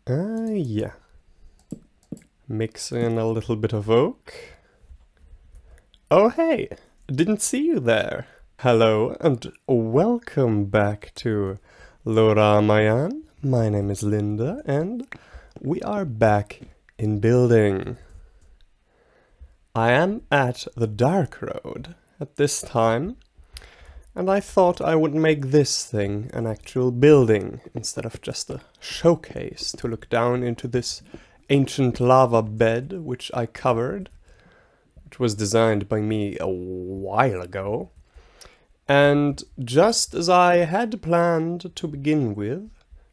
Yeah. Mix in a little bit of oak. Oh hey, didn't see you there. Hello and welcome back to Loramayan. My name is Linda and we are back in building. I am at the Dark Road at this time, and I thought I would make this thing an actual building instead of just a showcase to look down into this ancient lava bed which I covered, which was designed by me a while ago. And just as I had planned to begin with,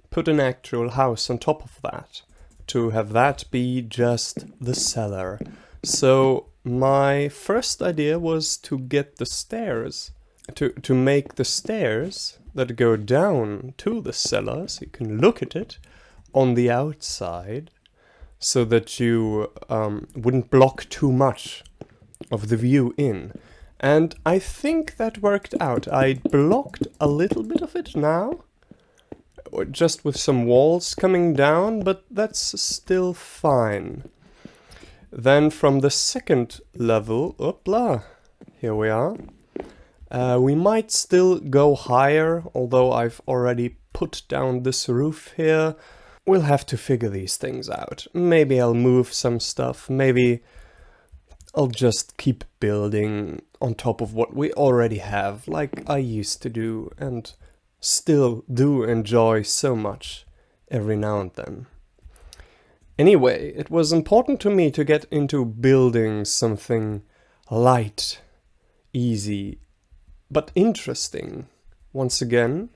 put an actual house on top of that, to have that be just the cellar. So my first idea was to get the stairs, to make the stairs that go down to the cellar, so you can look at it on the outside, so that you wouldn't block too much of the view in. And I think that worked out. I blocked a little bit of it now, just with some walls coming down, but that's still fine. Then from the second level, opla, here we are. We might still go higher, although I've already put down this roof here. We'll have to figure these things out. Maybe I'll move some stuff, maybe I'll just keep building on top of what we already have, like I used to do, and still do enjoy so much every now and then. Anyway, it was important to me to get into building something light, easy, but interesting. Once again,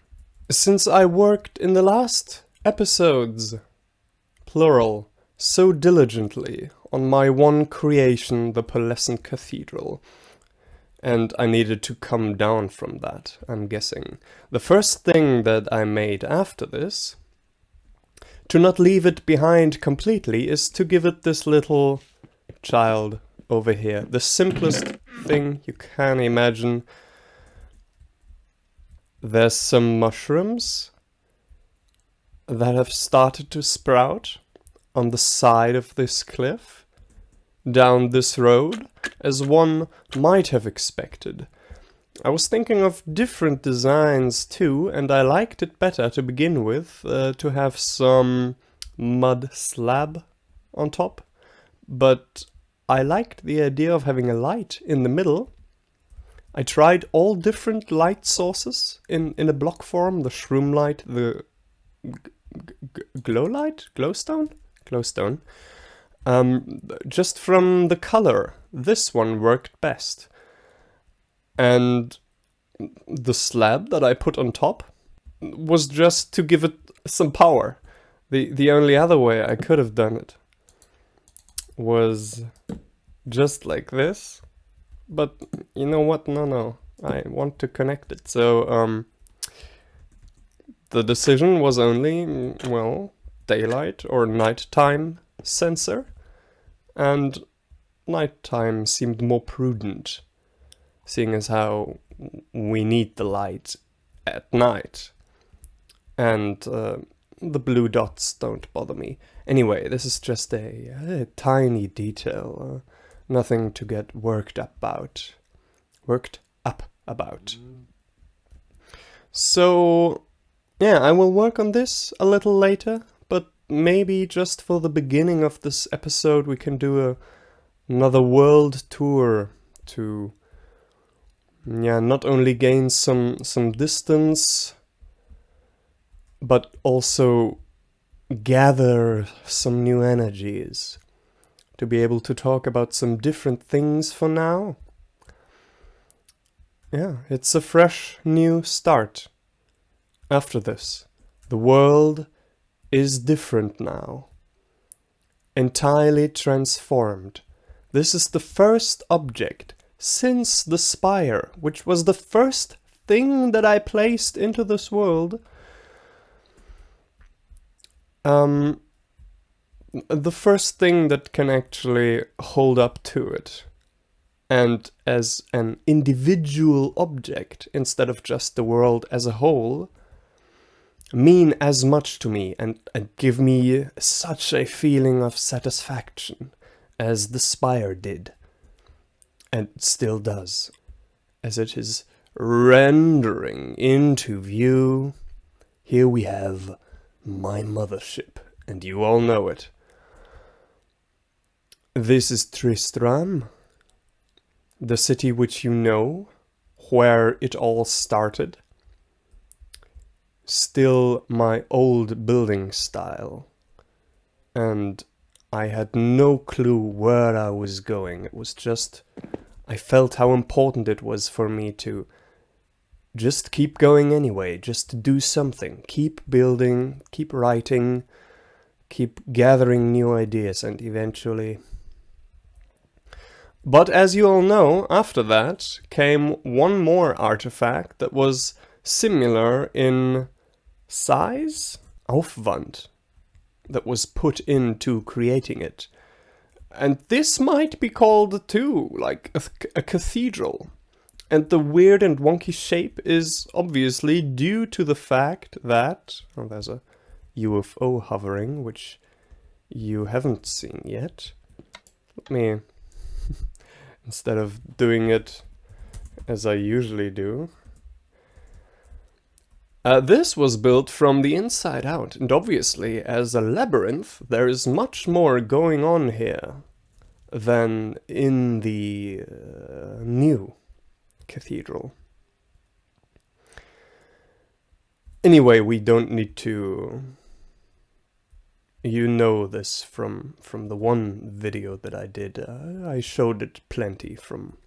since I worked in the last episodes, plural, so diligently on my one creation, the pearlescent cathedral, and I needed to come down from that, I'm guessing. The first thing that I made after this, to not leave it behind completely, is to give it this little child over here. The simplest thing you can imagine. There's some mushrooms that have started to sprout on the side of this cliff, down this road, as one might have expected. I was thinking of different designs too, and I liked it better to begin with, to have some mud slab on top, but I liked the idea of having a light in the middle. I tried all different light sources in a block form, the shroom light, the glow light? Glowstone? Glowstone. Just from the color, this one worked best. And the slab that I put on top was just to give it some power. The only other way I could have done it was just like this. But you know what? No. I want to connect it. So the decision was only, well, daylight or nighttime sensor. And nighttime seemed more prudent, seeing as how we need the light at night. And the blue dots don't bother me. Anyway, this is just a tiny detail. Nothing to get worked up about. So, yeah, I will work on this a little later, but maybe just for the beginning of this episode we can do another world tour to, not only gain some distance, but also gather some new energies to be able to talk about some different things for now. Yeah, it's a fresh new start. After this, the world is different now. Entirely transformed. This is the first object since the spire, which was the first thing that I placed into this world. The first thing that can actually hold up to it, and as an individual object instead of just the world as a whole, mean as much to me and give me such a feeling of satisfaction as the spire did, and still does, as it is rendering into view. Here we have my mothership, and you all know it. This is Tristram, the city which you know, where it all started. Still my old building style, and I had no clue where I was going. It was just, I felt how important it was for me to just keep going anyway, just to do something, keep building, keep writing, keep gathering new ideas, and eventually... But as you all know, after that came one more artifact that was similar in size, Aufwand, that was put into creating it. And this might be called too, like a cathedral. And the weird and wonky shape is obviously due to the fact that... Oh, there's a UFO hovering, which you haven't seen yet. Let me... Instead of doing it as I usually do. This was built from the inside out, and obviously, as a labyrinth, there is much more going on here than in the new cathedral. Anyway, we don't need to... You know this from the one video that I did. I showed it plenty from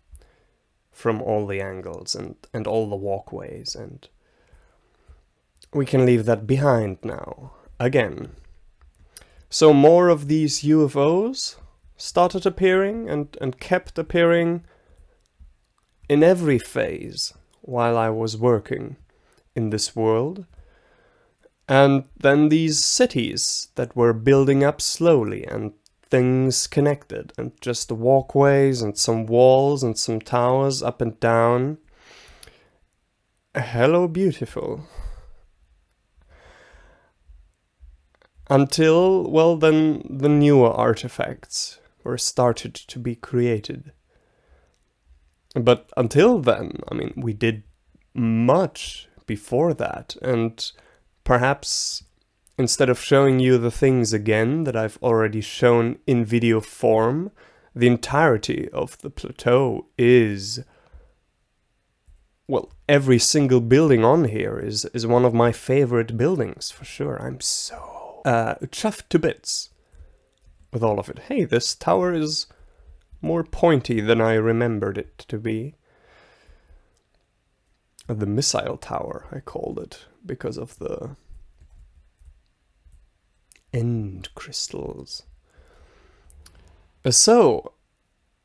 all the angles and all the walkways, and we can leave that behind now, again. So more of these UFOs started appearing and kept appearing in every phase while I was working in this world. And then these cities that were building up slowly, and things connected, and just walkways and some walls and some towers up and down. Hello, beautiful. Until, well, then the newer artifacts were started to be created. But until then, I mean, we did much before that, and perhaps instead of showing you the things again that I've already shown in video form, the entirety of the plateau is... Well, every single building on here is one of my favorite buildings, for sure. I'm so chuffed to bits with all of it. Hey, this tower is more pointy than I remembered it to be. The missile tower, I called it, because of the end crystals. So,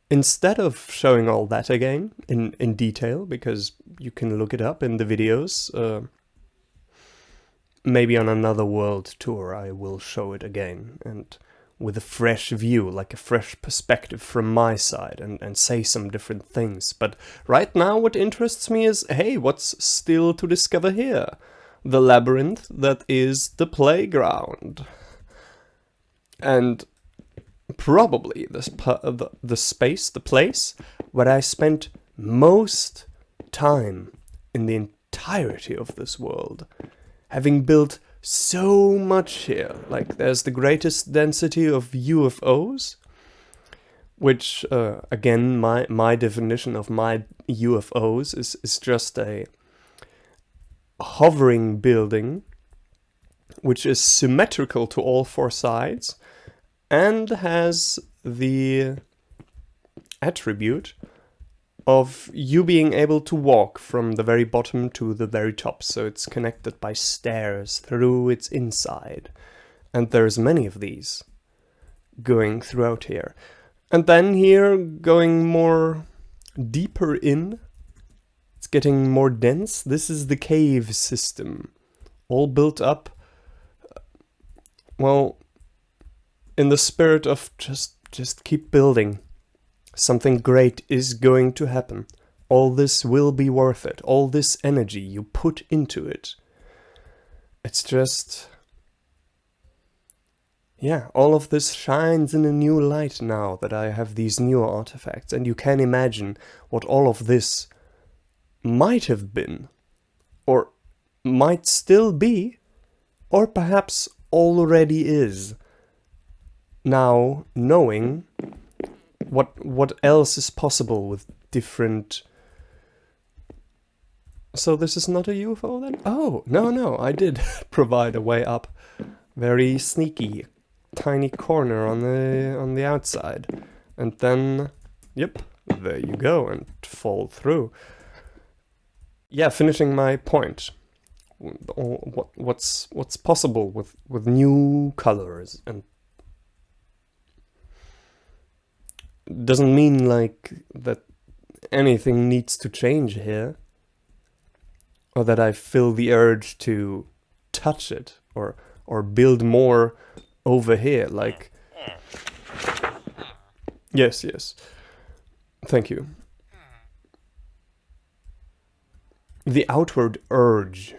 instead of showing all that again in detail, because you can look it up in the videos, maybe on another world tour I will show it again, and with a fresh view, like a fresh perspective from my side, and say some different things. But right now what interests me is, hey, what's still to discover here? The labyrinth that is the playground. And probably the space, the place where I spent most time in the entirety of this world, having built so much here. Like, there's the greatest density of UFOs, which, again, my definition of my UFOs is just a hovering building, which is symmetrical to all four sides, and has the attribute of you being able to walk from the very bottom to the very top, so it's connected by stairs through its inside. And there's many of these going throughout here. And then here, going more deeper in, it's getting more dense. This is the cave system, all built up, well, in the spirit of just keep building. Something great is going to happen. All this will be worth it. All this energy you put into it. It's just... yeah, all of this shines in a new light now that I have these new artifacts, and you can imagine what all of this might have been, or might still be, or perhaps already is. Now, knowing what else is possible with different... So this is not a UFO then? Oh, no, I did provide a way up. Very sneaky, tiny corner on the outside. And then, yep, there you go, and fall through. Yeah, finishing my point. What's possible with new colors, and doesn't mean like that anything needs to change here, or that I feel the urge to touch it or build more over here. Like, yes, thank you. The outward urge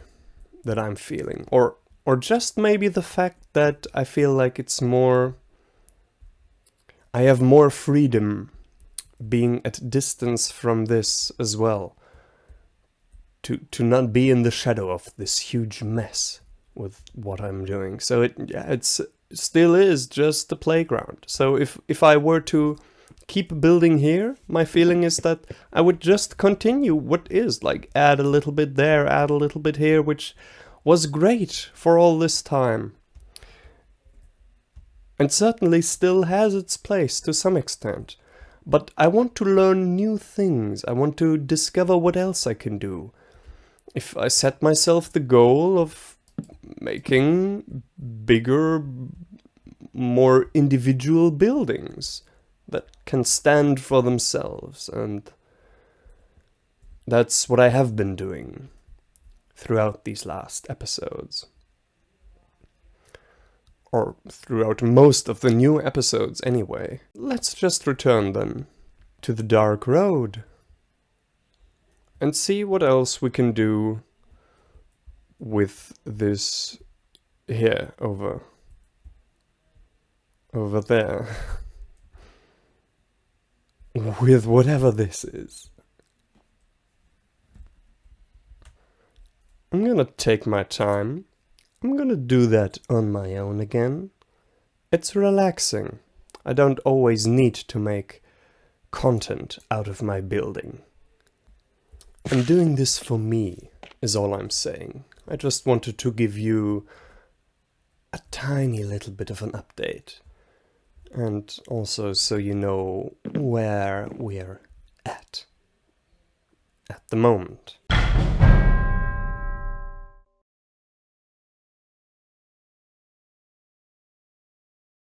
that I'm feeling, or just maybe the fact that I feel like it's more... I have more freedom being at distance from this as well. To not be in the shadow of this huge mess with what I'm doing. So it still is just a playground. So if I were to keep building here, my feeling is that I would just continue what is, like add a little bit there, add a little bit here, which was great for all this time. And certainly still has its place to some extent. But I want to learn new things. I want to discover what else I can do. If I set myself the goal of making bigger, more individual buildings that can stand for themselves, and that's what I have been doing throughout these last episodes. Or throughout most of the new episodes anyway. Let's just return then to the dark road and see what else we can do with this here over there. With whatever this is. I'm gonna take my time. I'm gonna do that on my own again. It's relaxing. I don't always need to make content out of my building. I'm doing this for me, is all I'm saying. I just wanted to give you a tiny little bit of an update. And also so you know where we're at the moment.